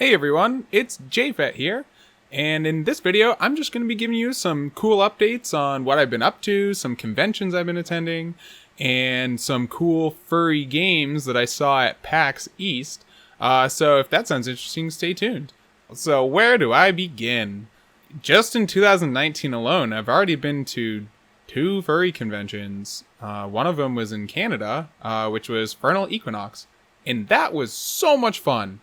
Hey everyone, it's JFET here, and in this video I'm just going to be giving you some cool updates on what I've been up to, some conventions I've been attending, and some cool furry games that I saw at PAX East. So if that sounds interesting, stay tuned. So where do I begin? Just in 2019 alone, I've already been to 2 furry conventions. One of them was in Canada, which was Furnal Equinox, and that was so much fun.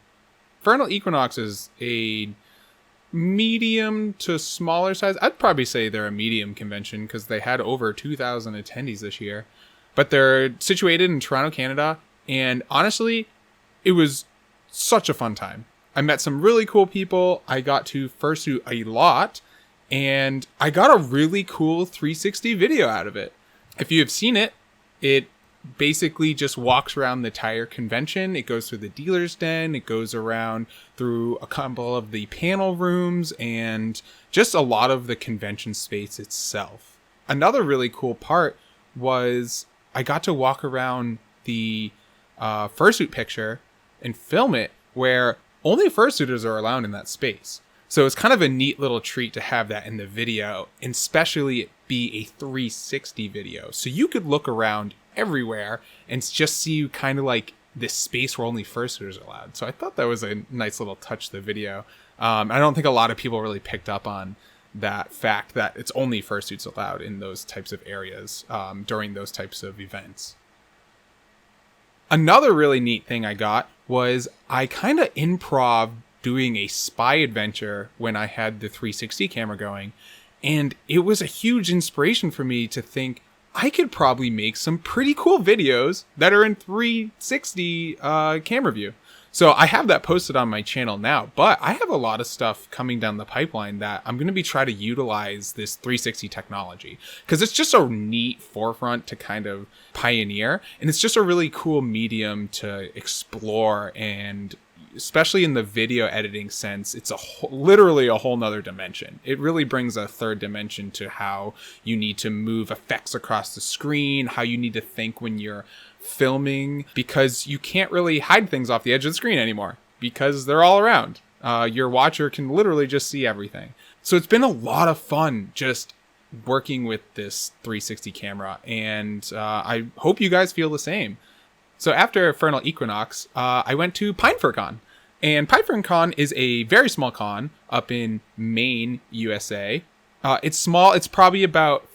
Furnal Equinox is a medium to smaller size. I'd probably say they're a medium convention because they had over 2,000 attendees this year. But they're situated in Toronto, Canada. And honestly, it was such a fun time. I met some really cool people. I got to fursuit a lot. And I got a really cool 360 video out of it. If you have seen it, it basically just walks around the entire convention. It goes through the dealer's den. It goes around through a couple of the panel rooms and just a lot of the convention space itself. Another really cool part was I got to walk around the fursuit picture and film it where only fursuiters are allowed in that space. So it's kind of a neat little treat to have that in the video, and especially it be a 360 video. So you could look around everywhere and just see kind of like this space where only fursuiters are allowed. So I thought that was a nice little touch to the video. I don't think a lot of people really picked up on that fact that it's only fursuits allowed in those types of areas during those types of events. Another really neat thing I got was I kind of improv doing a spy adventure when I had the 360 camera going. And it was a huge inspiration for me to think I could probably make some pretty cool videos that are in 360 camera view. So I have that posted on my channel now, but I have a lot of stuff coming down the pipeline that I'm going to be trying to utilize this 360 technology because it's just a neat forefront to kind of pioneer. And it's just a really cool medium to explore, and especially in the video editing sense, it's literally a whole nother dimension. It really brings a third dimension to how you need to move effects across the screen, how you need to think when you're filming, because you can't really hide things off the edge of the screen anymore because they're all around. Your watcher can literally just see everything. So it's been a lot of fun just working with this 360 camera, and I hope you guys feel the same. So after Furnal Equinox, I went to Furcon. And Furcon is a very small con up in Maine, USA. It's small. It's probably about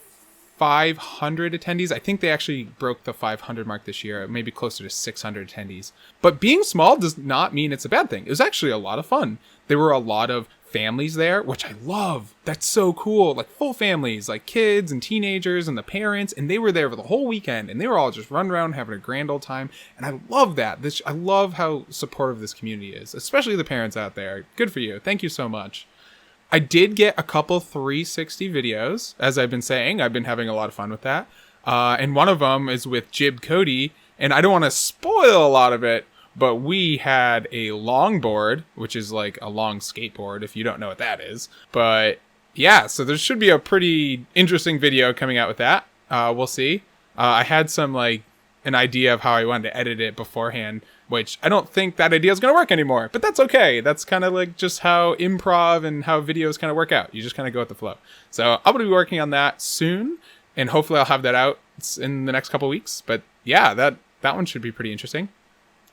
500 attendees. I think they actually broke the 500 mark this year, maybe closer to 600 attendees. But being small does not mean it's a bad thing. It was actually a lot of fun. There were a lot of families there, which I love. That's so cool. Like full families, like kids and teenagers and the parents, and they were there for the whole weekend, and they were all just running around having a grand old time. And I love that. I love how supportive this community is, especially the parents out there. Good for you. Thank you so much. I did get a couple 360 videos. As I've been saying, I've been having a lot of fun with that. And one of them is with Jib Cody, and I don't want to spoil a lot of it, but we had a longboard, which is like a long skateboard, if you don't know what that is. But yeah, so there should be a pretty interesting video coming out with that. We'll see. I had some an idea of how I wanted to edit it beforehand, which I don't think that idea is going to work anymore. But that's okay. That's kind of like just how improv and how videos kind of work out. You just kind of go with the flow. So I'm going to be working on that soon, and hopefully I'll have that out in the next couple weeks. But yeah, that one should be pretty interesting.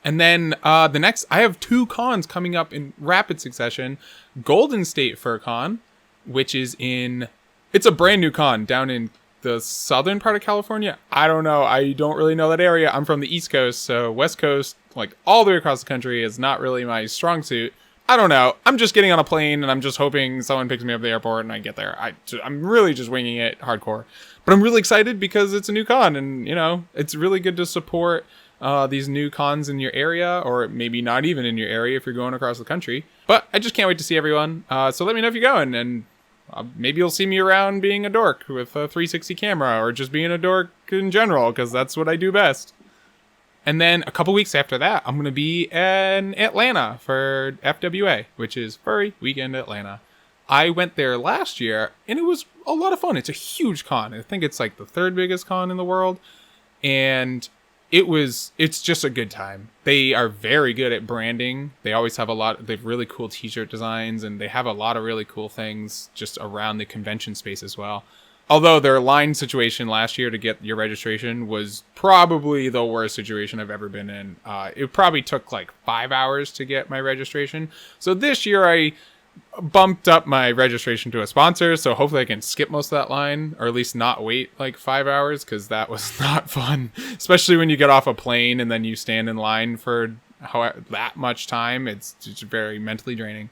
And then I have 2 cons coming up in rapid succession. Golden State Furcon, which is it's a brand new con down in the southern part of California. I don't know. I don't really know that area. I'm from the East Coast, so West Coast, like all the way across the country, is not really my strong suit. I don't know. I'm just getting on a plane, and I'm just hoping someone picks me up at the airport and I get there. I'm really just winging it hardcore. But I'm really excited because it's a new con, and, it's really good to support these new cons in your area, or maybe not even in your area if you're going across the country. But I just can't wait to see everyone. So let me know if you're going, and maybe you'll see me around being a dork with a 360 camera, or just being a dork in general, because that's what I do best. And then a couple weeks after that, I'm going to be in Atlanta for FWA, which is Furry Weekend Atlanta. I went there last year, and it was a lot of fun. It's a huge con. I think it's like the 3rd biggest con in the world. And it's just a good time. They are very good at branding. They always have they have really cool t-shirt designs, and they have a lot of really cool things just around the convention space as well. Although their line situation last year to get your registration was probably the worst situation I've ever been in. It probably took like 5 hours to get my registration. So this year I bumped up my registration to a sponsor, so hopefully I can skip most of that line, or at least not wait like 5 hours, because that was not fun, especially when you get off a plane and then you stand in line for that much time. It's just very mentally draining.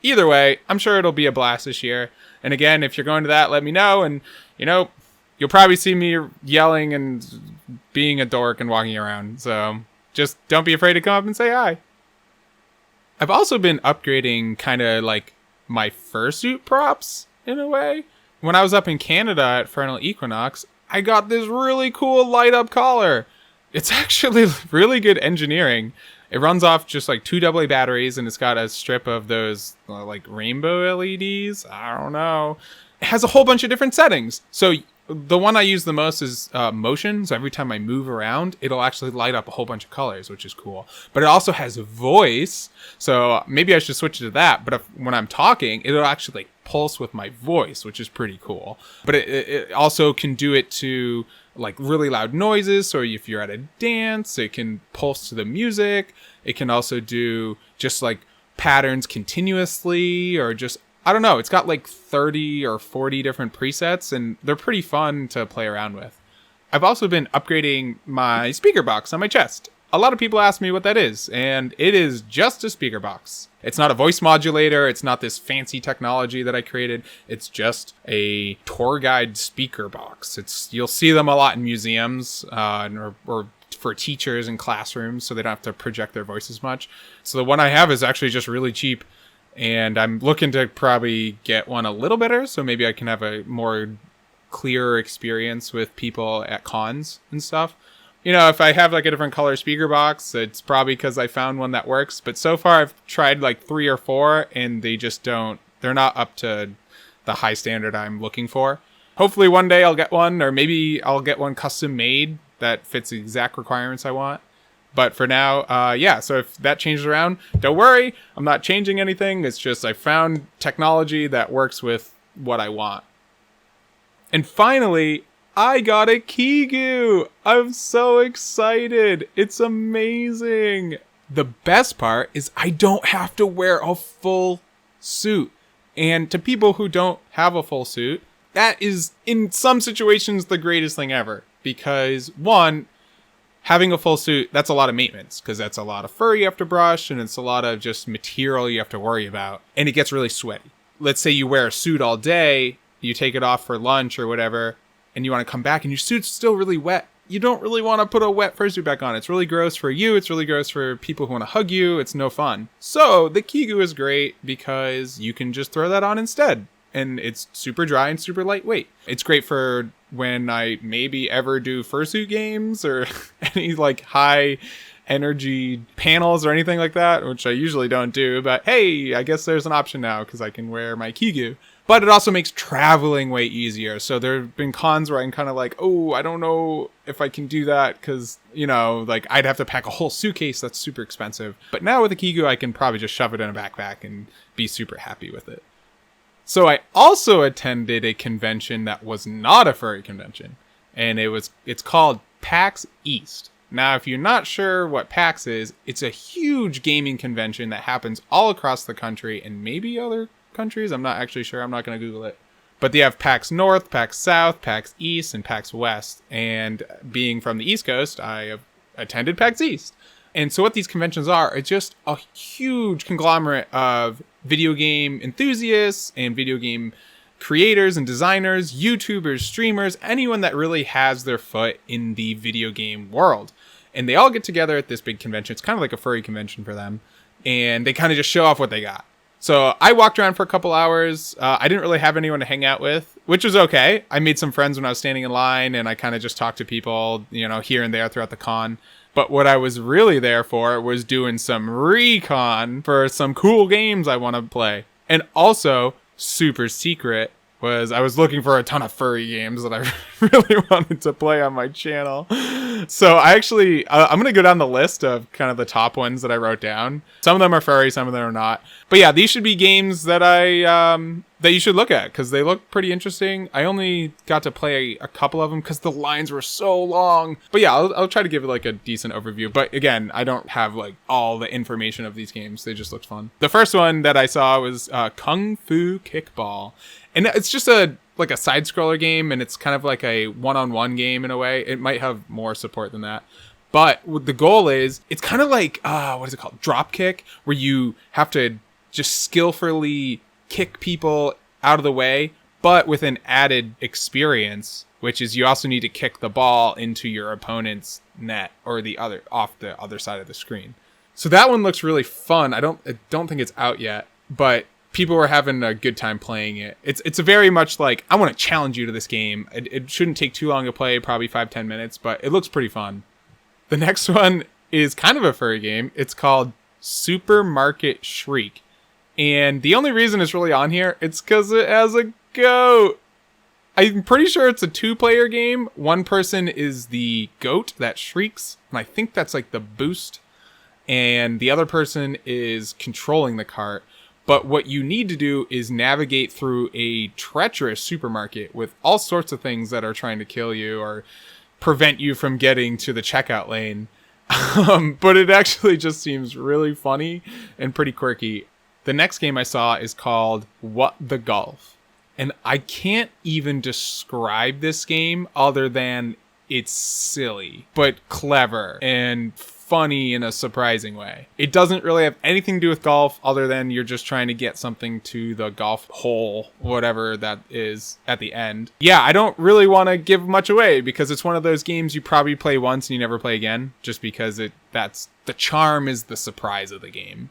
Either way, I'm sure it'll be a blast this year. And again, if you're going to that, let me know, and you'll probably see me yelling and being a dork and walking around, so just don't be afraid to come up and say hi. I've also been upgrading kind of like my fursuit props in a way. When I was up in Canada at Furnal Equinox, I got this really cool light up collar. It's actually really good engineering. It runs off just like 2 AA batteries, and it's got a strip of those like rainbow LEDs. I don't know. It has a whole bunch of different settings. So the one I use the most is motion. So every time I move around, it'll actually light up a whole bunch of colors, which is cool. But it also has a voice. So maybe I should switch to that. But when I'm talking, it'll actually like pulse with my voice, which is pretty cool. But it also can do it to like really loud noises. So if you're at a dance, it can pulse to the music. It can also do just like patterns continuously, or just, I don't know. It's got like 30 or 40 different presets, and they're pretty fun to play around with. I've also been upgrading my speaker box on my chest. A lot of people ask me what that is, and it is just a speaker box. It's not a voice modulator. It's not this fancy technology that I created. It's just a tour guide speaker box. You'll see them a lot in museums or for teachers in classrooms, so they don't have to project their voices much. So the one I have is actually just really cheap. And I'm looking to probably get one a little better, so maybe I can have a more clearer experience with people at cons and stuff. If I have like a different color speaker box, it's probably because I found one that works. But so far I've tried like 3 or 4, and they're not up to the high standard I'm looking for. Hopefully one day I'll get one, or maybe I'll get one custom made that fits the exact requirements I want. But for now, so if that changes around, don't worry. I'm not changing anything. It's just I found technology that works with what I want. And finally, I got a kigu. I'm so excited. It's amazing. The best part is I don't have to wear a full suit. And to people who don't have a full suit, that is, in some situations, the greatest thing ever. Because, one, having a full suit, that's a lot of maintenance, because that's a lot of fur you have to brush, and it's a lot of just material you have to worry about, and it gets really sweaty. Let's say you wear a suit all day, you take it off for lunch or whatever, and you want to come back and your suit's still really wet. You don't really want to put a wet fursuit back on. It's really gross for you. It's really gross for people who want to hug you. It's no fun. So the kigu is great because you can just throw that on instead. And it's super dry and super lightweight. It's great for when I maybe ever do fursuit games or any like high energy panels or anything like that, which I usually don't do. But hey, I guess there's an option now because I can wear my kigu. But it also makes traveling way easier. So there have been cons where I'm kind of like, oh, I don't know if I can do that because, like I'd have to pack a whole suitcase. That's super expensive. But now with a kigu, I can probably just shove it in a backpack and be super happy with it. So I also attended a convention that was not a furry convention, and it's called PAX East. Now, if you're not sure what PAX is, it's a huge gaming convention that happens all across the country and maybe other countries. I'm not actually sure. I'm not going to Google it. But they have PAX North, PAX South, PAX East, and PAX West. And being from the East Coast, I have attended PAX East. And so what these conventions are, it's just a huge conglomerate of video game enthusiasts and video game creators and designers, YouTubers, streamers, anyone that really has their foot in the video game world. And they all get together at this big convention. It's kind of like a furry convention for them. And they kind of just show off what they got. So I walked around for a couple hours. I didn't really have anyone to hang out with, which was okay. I made some friends when I was standing in line, and I kind of just talked to people, here and there throughout the con. But what I was really there for was doing some recon for some cool games I want to play. And also, super secret, was I was looking for a ton of furry games that I really wanted to play on my channel. So I actually, I'm going to go down the list of kind of the top ones that I wrote down. Some of them are furry, some of them are not. But yeah, these should be games that that you should look at because they look pretty interesting. I only got to play a couple of them because the lines were so long. But yeah, I'll try to give it like a decent overview. But again, I don't have like all the information of these games. They just looked fun. The first one that I saw was Kung Fu Kickball. And it's just like a side scroller game, and it's kind of like a one-on-one game in a way. It might have more support than that. But what the goal is, it's kind of like, what is it called? Drop kick, where you have to just skillfully kick people out of the way, but with an added experience, which is you also need to kick the ball into your opponent's net or off the other side of the screen. So that one looks really fun. I don't think it's out yet, but people were having a good time playing it. It's a very much like, I want to challenge you to this game. It shouldn't take too long to play, probably 5-10 minutes, but it looks pretty fun. The next one is kind of a furry game. It's called Supermarket Shriek. And the only reason it's really on here, it's because it has a goat. I'm pretty sure it's a 2-player game. One person is the goat that shrieks, and I think that's like the boost. And the other person is controlling the cart. But what you need to do is navigate through a treacherous supermarket with all sorts of things that are trying to kill you or prevent you from getting to the checkout lane. But it actually just seems really funny and pretty quirky. The next game I saw is called What the Golf. And I can't even describe this game other than it's silly, but clever and funny in a surprising way. It doesn't really have anything to do with golf other than you're just trying to get something to the golf hole, whatever that is at the end. Yeah, I don't really want to give much away because it's one of those games you probably play once and you never play again, just because that's the charm is the surprise of the game.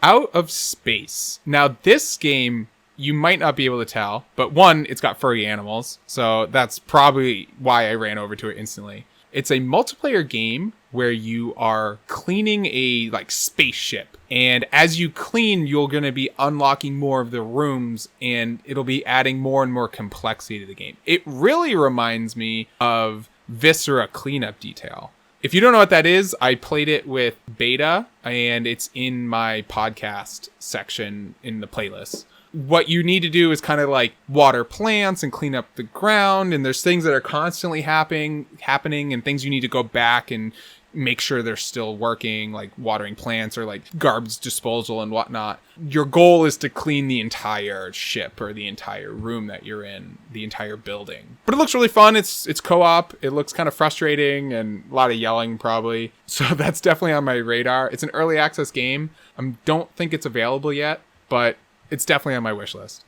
Out of Space. Now this game, you might not be able to tell, but one, it's got furry animals, so that's probably why I ran over to it instantly. It's a multiplayer game where you are cleaning a like spaceship, and as you clean, you're going to be unlocking more of the rooms, and it'll be adding more and more complexity to the game. It really reminds me of Viscera Cleanup Detail. If you don't know what that is, I played it with beta, and it's in my podcast section in the playlist. What you need to do is kind of like water plants and clean up the ground, and there's things that are constantly happening and things you need to go back and make sure they're still working, like watering plants or like garbage disposal and whatnot. Your goal is to clean the entire ship or the entire room that you're in, the entire building. But it looks really fun. It's co-op. It looks kind of frustrating and a lot of yelling probably. So that's definitely on my radar. It's an early access game. I don't think it's available yet, but it's definitely on my wish list.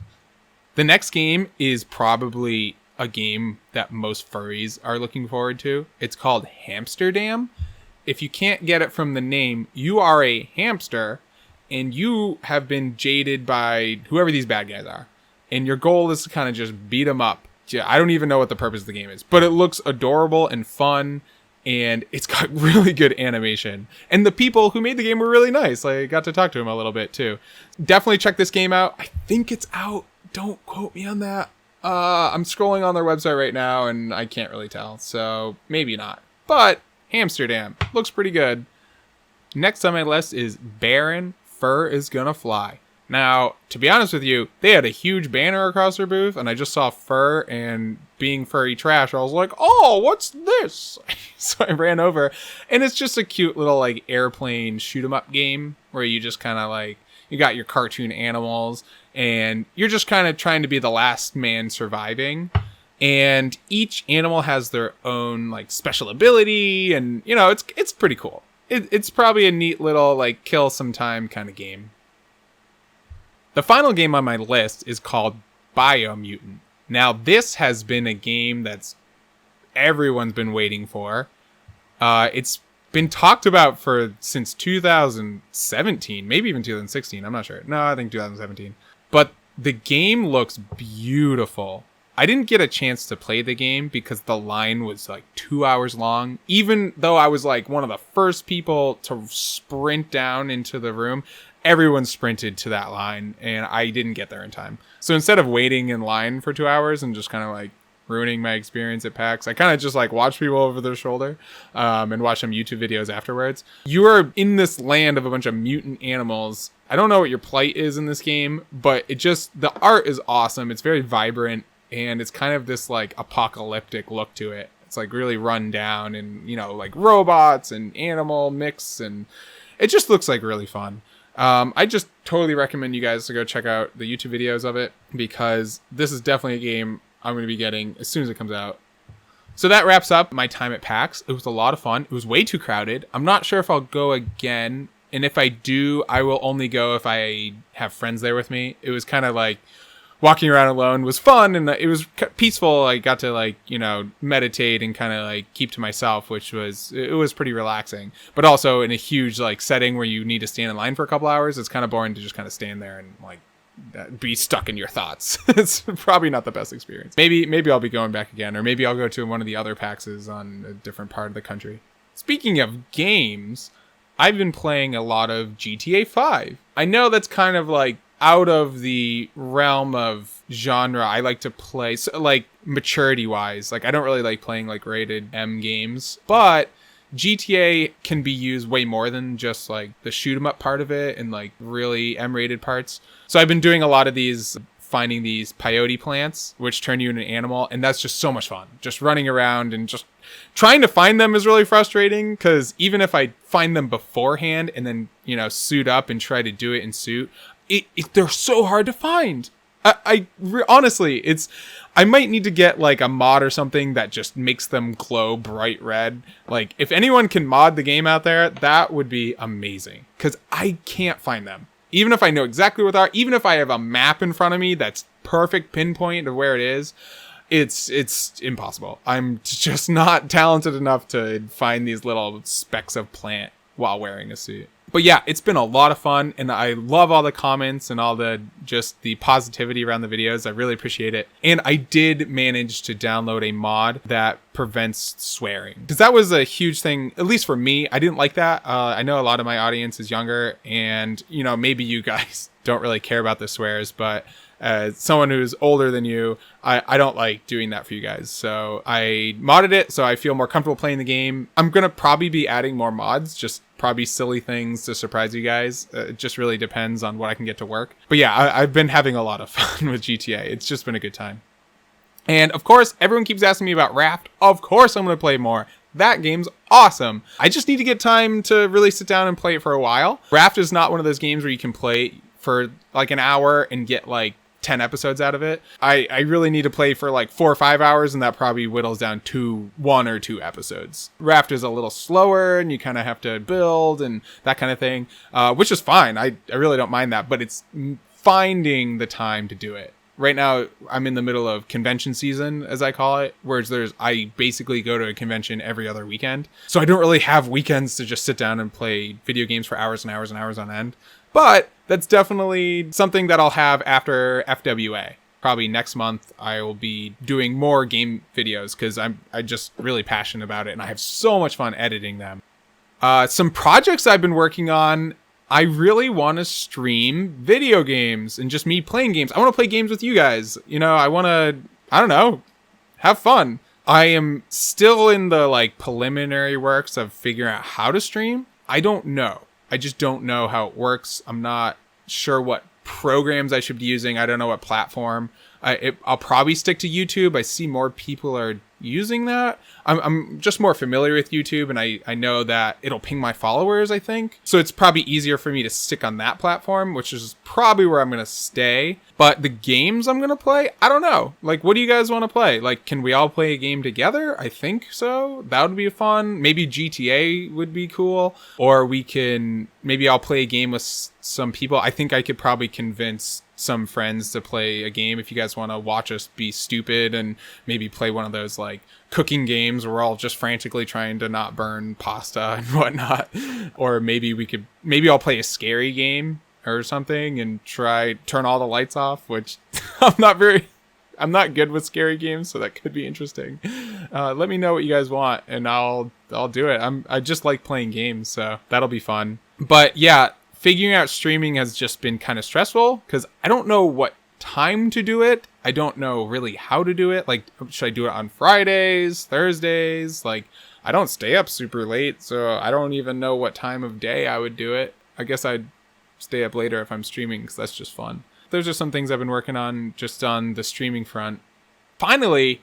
The next game is probably a game that most furries are looking forward to. It's called Hamsterdam. If you can't get it from the name, you are a hamster and you have been jaded by whoever these bad guys are. And your goal is to kind of just beat them up. I don't even know what the purpose of the game is, but it looks adorable and fun. And it's got really good animation. And the people who made the game were really nice. I got to talk to them a little bit too. Definitely check this game out. I think it's out. Don't quote me on that. I'm scrolling on their website right now and I can't really tell. So maybe not. But Hamsterdam looks pretty good. Next on my list is Baron Fur is Gonna Fly. Now, to be honest with you, they had a huge banner across their booth, and I just saw fur, and being furry trash, I was like, oh, what's this? So I ran over, and it's just a cute little, like, airplane shoot-'em-up game, where you just kind of, like, you got your cartoon animals, and you're just kind of trying to be the last man surviving, and each animal has their own, like, special ability, and, you know, it's pretty cool. It's probably a neat little, like, kill some time kind of game. The final game on my list is called Biomutant. Now, this has been a game that's everyone's been waiting for. It's been talked about since 2017, maybe even 2016. I'm not sure. No, I think 2017. But the game looks beautiful. I didn't get a chance to play the game because the line was like 2 hours long. Even though I was like one of the first people to sprint down into the room, everyone sprinted to that line, and I didn't get there in time. So instead of waiting in line for 2 hours and just kind of like ruining my experience at PAX, I kind of just like watch people over their shoulder and watch some YouTube videos afterwards. You are in this land of a bunch of mutant animals. I don't know what your plight is in this game, but the art is awesome. It's very vibrant, and it's kind of this like apocalyptic look to it. It's like really run down and, like robots and animal mix, and it just looks like really fun. I just totally recommend you guys to go check out the YouTube videos of it, because this is definitely a game I'm going to be getting as soon as it comes out. So that wraps up my time at PAX. It was a lot of fun. It was way too crowded. I'm not sure if I'll go again. And if I do, I will only go if I have friends there with me. It was kind of like walking around alone was fun, and it was peaceful. I got to meditate and kind of like keep to myself, it was pretty relaxing. But also in a huge like setting where you need to stand in line for a couple hours, it's kind of boring to just kind of stand there and like be stuck in your thoughts. It's probably not the best experience. Maybe I'll be going back again, or maybe I'll go to one of the other PAXs on a different part of the country. Speaking of games, I've been playing a lot of GTA 5. I know that's kind of like out of the realm of genre I like to play, so like maturity wise. Like I don't really like playing like rated M games, but GTA can be used way more than just like the shoot 'em up part of it and like really M-rated parts. So I've been doing a lot of these, finding these peyote plants, which turn you into an animal, and that's just so much fun. Just running around and just trying to find them is really frustrating, because even if I find them beforehand and then, suit up and try to do it in suit, they're so hard to find. Honestly, I might need to get like a mod or something that just makes them glow bright red. Like if anyone can mod the game out there, that would be amazing, because I can't find them. Even if I know exactly what they are, even if I have a map in front of me that's perfect pinpoint of where it is, it's impossible. I'm just not talented enough to find these little specks of plant while wearing a suit. But yeah, it's been a lot of fun, and I love all the comments and all the positivity around the videos. I really appreciate it. And I did manage to download a mod that prevents swearing, because that was a huge thing, at least for me. I didn't like that. I know a lot of my audience is younger, and maybe you guys don't really care about the swears, but as someone who's older than you, I don't like doing that for you guys. So I modded it so I feel more comfortable playing the game. I'm going to probably be adding more mods, just probably silly things to surprise you guys. It just really depends on what I can get to work. But yeah, I've been having a lot of fun with GTA. It's just been a good time. And of course, everyone keeps asking me about RAFT. Of course I'm going to play more. That game's awesome. I just need to get time to really sit down and play it for a while. RAFT is not one of those games where you can play for like an hour and get like 10 episodes out of it. I really need to play for like 4 or 5 hours, and that probably whittles down to 1 or 2 episodes. RAFT is a little slower, and you kind of have to build and that kind of thing, which is fine. I really don't mind that, but it's finding the time to do it. Right now, I'm in the middle of convention season, as I call it, whereas I basically go to a convention every other weekend. So I don't really have weekends to just sit down and play video games for hours and hours and hours on end. But that's definitely something that I'll have after FWA. Probably next month, I will be doing more game videos, because I'm just really passionate about it, and I have so much fun editing them. Some projects I've been working on. I really want to stream video games and just me playing games. I want to play games with you guys. I want to, I don't know, have fun. I am still in the like preliminary works of figuring out how to stream. I don't know. I just don't know how it works. I'm not sure what programs I should be using. I don't know what platform. I'll probably stick to YouTube. I see more people are using that. I'm just more familiar with YouTube, and I know that it'll ping my followers, I think. So it's probably easier for me to stick on that platform, which is probably where I'm going to stay. But the games I'm going to play, I don't know. Like, what do you guys want to play? Like, can we all play a game together? I think so. That would be fun. Maybe GTA would be cool. Or maybe I'll play a game with some people. I think I could probably convince some friends to play a game if you guys want to watch us be stupid and maybe play one of those like cooking games where we're all just frantically trying to not burn pasta and whatnot. Or maybe I'll play a scary game or something and turn all the lights off, which I'm not good with scary games, so that could be interesting. Let me know what you guys want and I'll do it. I just like playing games, so that'll be fun. But yeah, figuring out streaming has just been kind of stressful because I don't know what time to do it. I don't know really how to do it. Like, should I do it on Fridays, Thursdays? Like, I don't stay up super late, so I don't even know what time of day I would do it. I guess I'd stay up later if I'm streaming because that's just fun. Those are some things I've been working on just on the streaming front. Finally,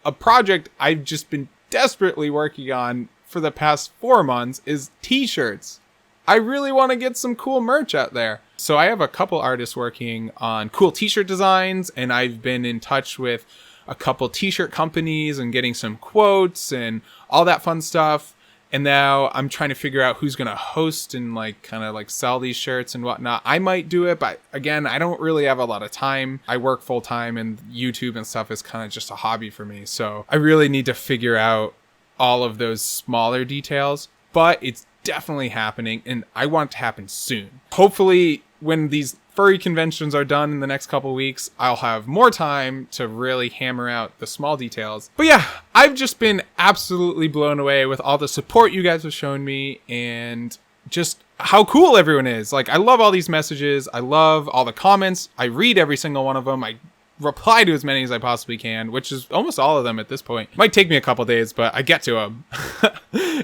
a project I've just been desperately working on for the past 4 months is T-shirts. I really want to get some cool merch out there. So I have a couple artists working on cool T-shirt designs, and I've been in touch with a couple T-shirt companies and getting some quotes and all that fun stuff. And now I'm trying to figure out who's going to host and like kind of like sell these shirts and whatnot. I might do it, but again, I don't really have a lot of time. I work full time and YouTube and stuff is kind of just a hobby for me. So I really need to figure out all of those smaller details, but it's definitely happening and I want it to happen soon. Hopefully when these furry conventions are done in the next couple weeks, I'll have more time to really hammer out the small details. But yeah, I've just been absolutely blown away with all the support you guys have shown me and just how cool everyone is. Like, I love all these messages. I love all the comments. I read every single one of them. I reply to as many as I possibly can, which is almost all of them at this point. It might take me a couple days, but I get to them.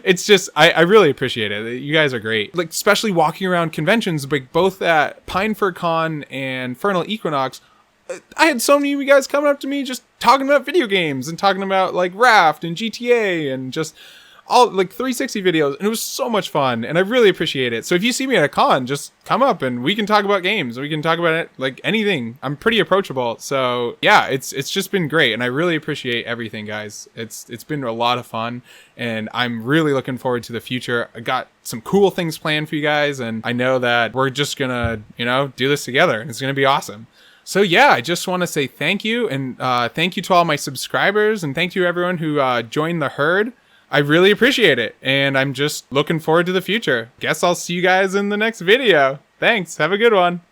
It's just, I really appreciate it. You guys are great. Like, especially walking around conventions, like both at Furcon and Furnal Equinox, I had so many of you guys coming up to me just talking about video games and talking about like RAFT and GTA and just all like 360 videos, and it was so much fun and I really appreciate it. So if you see me at a con, just come up and we can talk about games. We can talk about it, like anything. I'm pretty approachable. So yeah, it's just been great and I really appreciate everything, guys. It's been a lot of fun and I'm really looking forward to the future. I got some cool things planned for you guys and I know that we're just gonna, do this together and it's gonna be awesome. So yeah, I just want to say thank you and thank you to all my subscribers and thank you everyone who joined the herd. I really appreciate it, and I'm just looking forward to the future. Guess I'll see you guys in the next video. Thanks, have a good one.